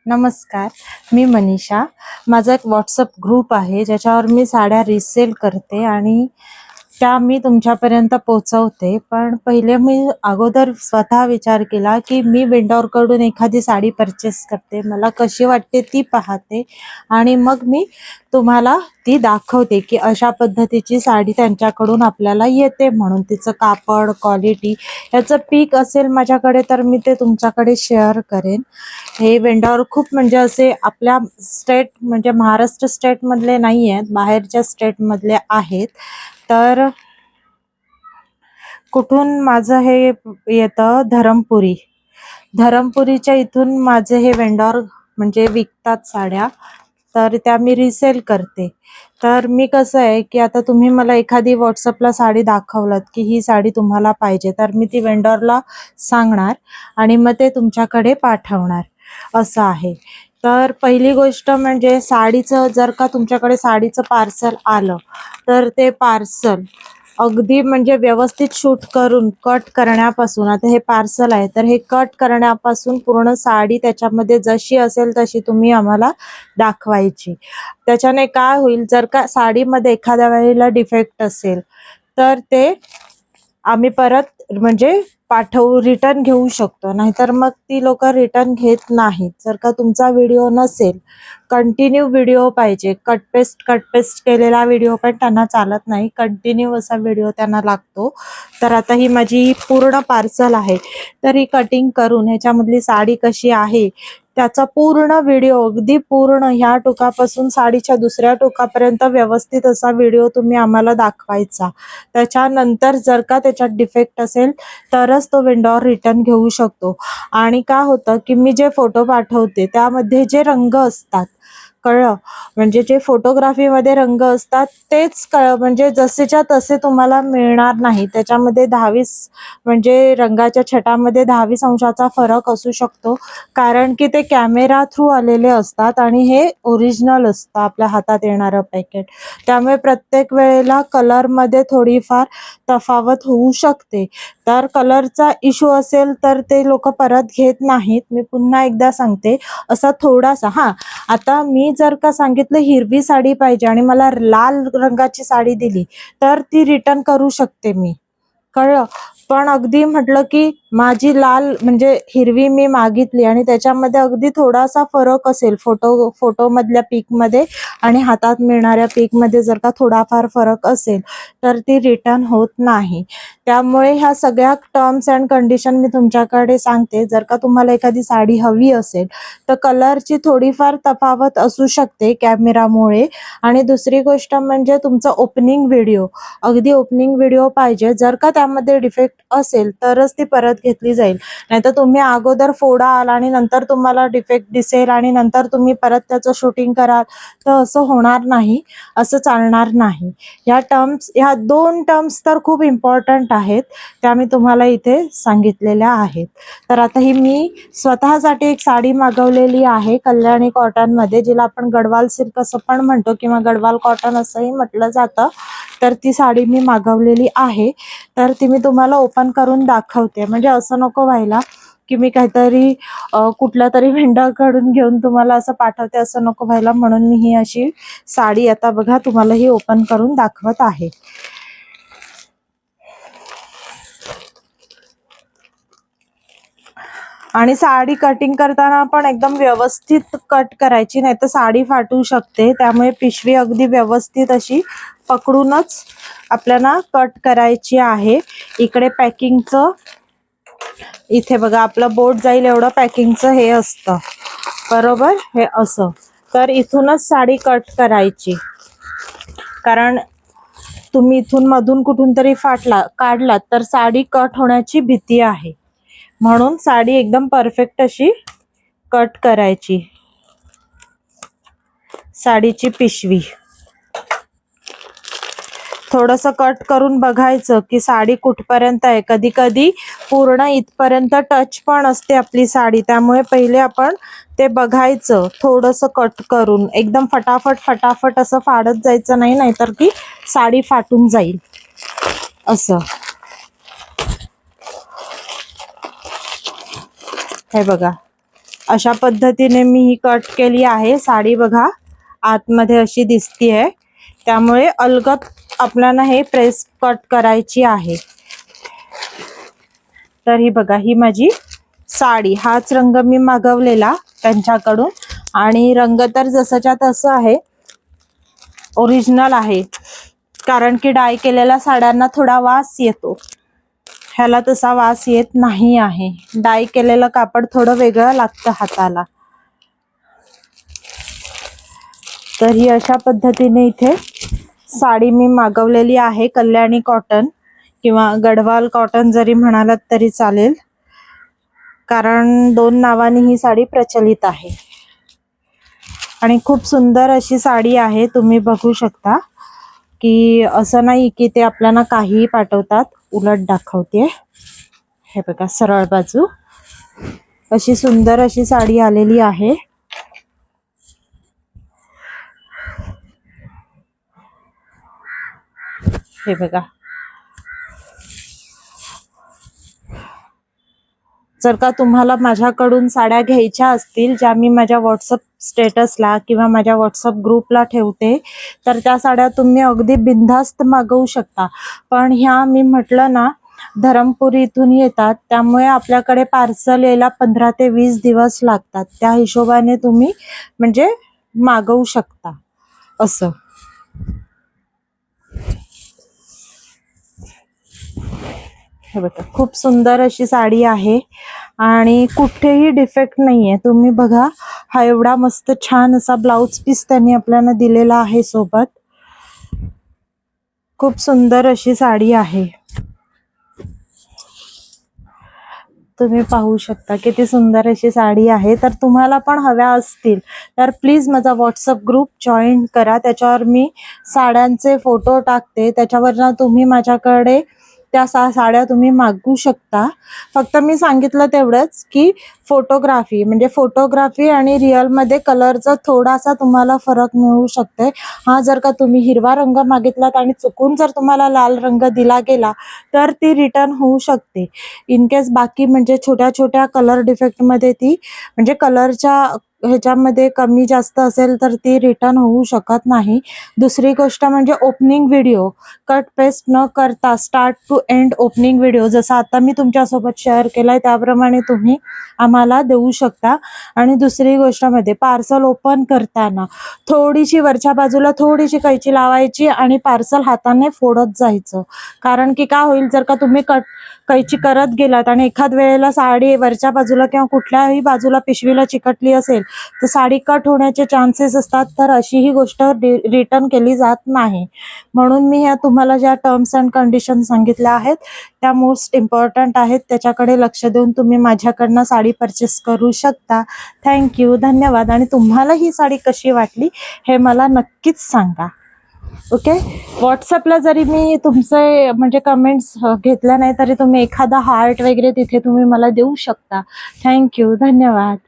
नमस्कार, मी मनीषा. माझा एक व्हॉट्सअप ग्रुप आहे ज्याच्यावर मी साड्या रिसेल करते आणि त्या मी तुमच्यापर्यंत पोहोचवते. पण पहिले मी अगोदर स्वतः विचार केला की मी वेंडॉरकडून एखादी साडी परचेस करते, मला कशी वाटते ती पाहते आणि मग मी तुम्हाला ती दाखवते की अशा पद्धतीची साडी त्यांच्याकडून आपल्याला येते म्हणून. तिचं कापड, क्वालिटी याचं पीक असेल माझ्याकडे तर मी ते तुमच्याकडे शेअर करेन. हे वेंडॉर खूप म्हणजे असे आपल्या स्टेट म्हणजे महाराष्ट्र स्टेटमधले नाही आहेत, बाहेरच्या स्टेटमधले आहेत. तर कुठून माझं हे येतं, धरमपुरीच्या इथून माझे हे वेंडॉर म्हणजे विकतात साड्या, तर त्या मी रिसेल करते. तर मी कसं आहे की आता तुम्ही मला एखादी व्हॉट्सअपला साडी दाखवलात की ही साडी तुम्हाला पाहिजे, तर मी ती वेंडॉरला सांगणार आणि मग ते तुमच्याकडे पाठवणार, असं आहे. तर पहिली गोष्ट म्हणजे साडीचं, जर का तुमच्याकडे साडीचं पार्सल आलं तर ते पार्सल अगदी म्हणजे व्यवस्थित शूट करून कट करण्यापासून, आता हे पार्सल आहे तर हे कट करण्यापासून पूर्ण साडी त्याच्यामध्ये जशी असेल तशी तुम्ही आम्हाला दाखवायची. त्याच्याने काय होईल, जर का साडीमध्ये एखाद्या वेळेला डिफेक्ट असेल तर ते आम्ही परत म्हणजे रिटर्न घेऊ शकतो, नाहीतर मग ती लोक रिटर्न घेत नाहीत. जर का तुमचा व्हिडिओ नसेल, कंटिन्यू व्हिडिओ पाहिजे, कट पेस्ट केलेला व्हिडिओ पण त्यांना चालत नाही, कंटिन्यू असा व्हिडिओ त्यांना लागतो. तर आता ही माझी पूर्ण पार्सल आहे, तर ही कटिंग करून ह्याच्यामधली साडी कशी आहे त्याचा पूर्ण व्हिडिओ, अगदी पूर्ण ह्या टोकापासून साडीच्या दुसऱ्या टोकापर्यंत व्यवस्थित असा व्हिडिओ तुम्ही आम्हाला दाखवायचा. त्याच्यानंतर जर का त्याच्यात डिफेक्ट असेल तरच तो वेंडॉर रिटर्न घेऊ शकतो. आणि काय होतं की मी जे फोटो पाठवते त्यामध्ये जे रंग असतात, कळलं, म्हणजे जे फोटोग्राफीमध्ये रंग असतात तेच म्हणजे जसेच्या तसे तुम्हाला मिळणार नाही. त्याच्यामध्ये 10-20 म्हणजे रंगाच्या छटामध्ये 10-20 अंशाचा फरक असू शकतो, कारण की ते कॅमेरा थ्रू आलेले असतात आणि हे ओरिजिनल असतं आपल्या हातात येणारं पॅकेट. त्यामुळे प्रत्येक वेळेला कलरमध्ये थोडीफार तफावत होऊ शकते. तर कलरचा इश्यू असेल तर ते लोक परत घेत नाहीत. मी पुन्हा एकदा सांगते, असा थोडासा आता मी जर का सांगितलं हिरवी साडी पाहिजे आणि मला लाल रंगाची साडी दिली तर ती रिटर्न करू शकते मी, कळलं. पण अगदी म्हटलं की माझी लाल म्हणजे हिरवी मी मागितली आणि त्याच्यामध्ये अगदी थोडासा फरक असेल फोटोमधल्या पीकमध्ये आणि हातात मिळणाऱ्या पीकमध्ये, जर का थोडाफार फरक असेल तर ती रिटर्न होत नाही. त्यामुळे ह्या सगळ्या टर्म्स अँड कंडिशन मी तुमच्याकडे सांगते. जर का तुम्हाला एखादी साडी हवी असेल तर कलरची थोडीफार तफावत असू शकते कॅमेरामुळे. आणि दुसरी गोष्ट म्हणजे तुमचा ओपनिंग व्हिडिओ, अगदी ओपनिंग व्हिडिओ पाहिजे. जर का त्यामध्ये डिफेक्ट असेल तरच ती परत घेतली जाईल, नाहीतर तुम्ही अगोदर फोडाल आणि नंतर तुम्हाला डिफेक्ट दिसेल आणि नंतर तुम्ही परत त्याचं शूटिंग कराल, तर असं होणार नाही, असं चालणार नाही. ह्या 2 टर्म्स तर खूप इम्पॉर्टंट आहेत, त्या मी तुम्हाला इथे सांगितलेल्या आहेत. तर आता ही मी स्वतःसाठी एक साडी मागवलेली आहे कल्याणी कॉटनमध्ये, जिला आपण गडवाल सिल्क असं पण म्हणतो किंवा गडवाल कॉटन असंही म्हटलं जातं. तर ती साडी मी मागवलेली आहे, तर ती मी तुम्हाला ओपन करून दाखवते. म्हणजे असं नको व्हायला की मी काहीतरी कुठल्या तरी व्हेंडरकडून घेऊन तुम्हाला असं पाठवते, असं नको व्हायला, म्हणून मी ही अशी साडी आता बघा तुम्हाला ही ओपन करून दाखवत आहे. आणि साडी कटिंग करताना पण एकदम व्यवस्थित कट करायची, नाही तर साडी फाटू शकते. त्यामुळे पिशवी अगदी व्यवस्थित अशी पकडूनच आपल्याला कट करायची आहे. इकडे पॅकिंगचं, इथे बघा आपलं बोट जाईल एवढं पॅकिंगचं हे असतं, बरोबर, हे असं. तर इथूनच साडी कट करायची, कारण तुम्ही इथून मधून कुठून तरी काढलात तर साडी कट होण्याची भीती आहे. म्हणून साडी एकदम परफेक्ट अशी कट करायची. साडीची पिशवी थोडंसं कट करून बघायचं की साडी कुठपर्यंत आहे. कधी कधी पूर्ण इथपर्यंत टच पण असते आपली साडी, त्यामुळे पहिले आपण ते बघायचं थोडंसं कट करून. एकदम फटाफट असं फाडत जायचं नाही, नाहीतर ती साडी फाटून जाईल. असं हे बघा, अशा पद्धतीने मी ही कट केली आहे साडी. बघा आतमध्ये अशी दिसतीये, त्यामुळे अलगद आपल्याला हे प्रेस कट करायची आहे. तर ही बघा, ही माझी साडी. हाच रंग मी मागवलेला त्यांच्याकडून आणि रंग तर जसाच्या तसं आहे, ओरिजिनल आहे. कारण की डाय केलेल्या साड्यांना थोडा वास येतो, ह्याला तसा वास येत नाही आहे. डाय केलेलं कापड थोडं वेगळं लागतं हाताला. तर ही अशा पद्धतीने इथे साडी मी मागवलेली आहे. कल्याणी कॉटन किंवा गढवाल कॉटन जरी म्हणालात तरी चालेल, कारण 2 नावाने ही साडी प्रचलित आहे. आणि खूप सुंदर अशी साडी आहे. तुम्ही बघू शकता की असं नाही की ते आपल्याला काहीही पाठवतात. उलट दाखवते, हे बघा, सरळ बाजू अशी सुंदर अशी साडी आलेली आहे. हे बघा, जर का तुम्हाला माझ्याकडून साड्या घ्यायच्या असतील, ज्या मी माझ्या व्हॉट्सअप स्टेटसला किंवा माझ्या व्हॉट्सअप ग्रुपला ठेवते, तर त्या साड्या तुम्ही अगदी बिनधास्त मागवू शकता. पण ह्या मी म्हटलं ना, धरमपुरी इथून येतात, त्यामुळे आपल्याकडे पार्सल यायला 15 ते 20 दिवस लागतात. त्या हिशोबाने तुम्ही म्हणजे मागवू शकता असं. हे बघा, खूप सुंदर अशी साडी आहे आणि कुठेही डिफेक्ट नाहीये. तुम्ही बघा, हा एवढा मस्त छान असा ब्लाउज पीस त्यांनी आपल्याला दिलेला आहे सोबत. खूप सुंदर अशी साडी आहे. तुम्ही पाहू शकता किती सुंदर अशी साडी आहे. तर तुम्हाला पण हव्या असतील तर प्लीज माझा व्हॉट्सअप ग्रुप जॉईन करा. त्याच्यावर मी साड्यांचे फोटो टाकते, त्याच्यावरनं तुम्ही माझ्याकडे त्या साड्या तुम्ही मागवू शकता. फक्त मी सांगितलं तेवढंच की फोटोग्राफी आणि रिअलमध्ये कलरचा थोडासा तुम्हाला फरक मिळू शकते. हा, जर का तुम्ही हिरवा रंग मागितलात आणि चुकून जर तुम्हाला लाल रंग दिला गेला तर ती रिटर्न होऊ शकते. इन केस बाकी म्हणजे छोट्या छोट्या कलर डिफेक्टमध्ये ती म्हणजे कलरच्या ह्याच्यामध्ये कमी जास्त असेल तर ती रिटर्न होऊ शकत नाही. दुसरी गोष्ट म्हणजे ओपनिंग व्हिडिओ कट पेस्ट न करता start to end opening video जसा आता मी तुमच्यासोबत शेअर केलाय त्याप्रमाणे तुम्ही आम्हाला देऊ शकता. आणि दुसरी गोष्ट म्हणजे पार्सल ओपन करताना थोडीशी वरच्या बाजूला थोडीशी कैची लावायची आणि पार्सल हाताने फोडत जायचं. कारण की काय होईल, जर का तुम्ही कैची करत गेलात आणि एखाद वेळेला साडी वरच्या बाजूला किंवा कुठल्याही बाजूला पिशवीला चिकटली असेल तर साडी कट होण्याचे चान्सेस असतात. तर अशी ही गोष्ट रिटर्न केली जात नाही. म्हणून मी ह्या तुम्हाला ज्या टर्म्स अँड कंडिशन सांगितल्या आहेत त्या मोस्ट इम्पॉर्टंट आहेत. त्याच्याकडे लक्ष देऊन तुम्ही माझ्याकडनं साडी परचेस करू शकता. थँक्यू, धन्यवाद. आणि तुम्हाला ही साडी कशी वाटली हे मला नक्कीच सांगा. ओके, व्हॉट्सअपला जरी मी तुमचे म्हणजे कमेंट्स घेतल्या नाही तरी तुम्ही एखादा हार्ट वगैरे तिथे तुम्ही मला देऊ शकता. थँक्यू, धन्यवाद.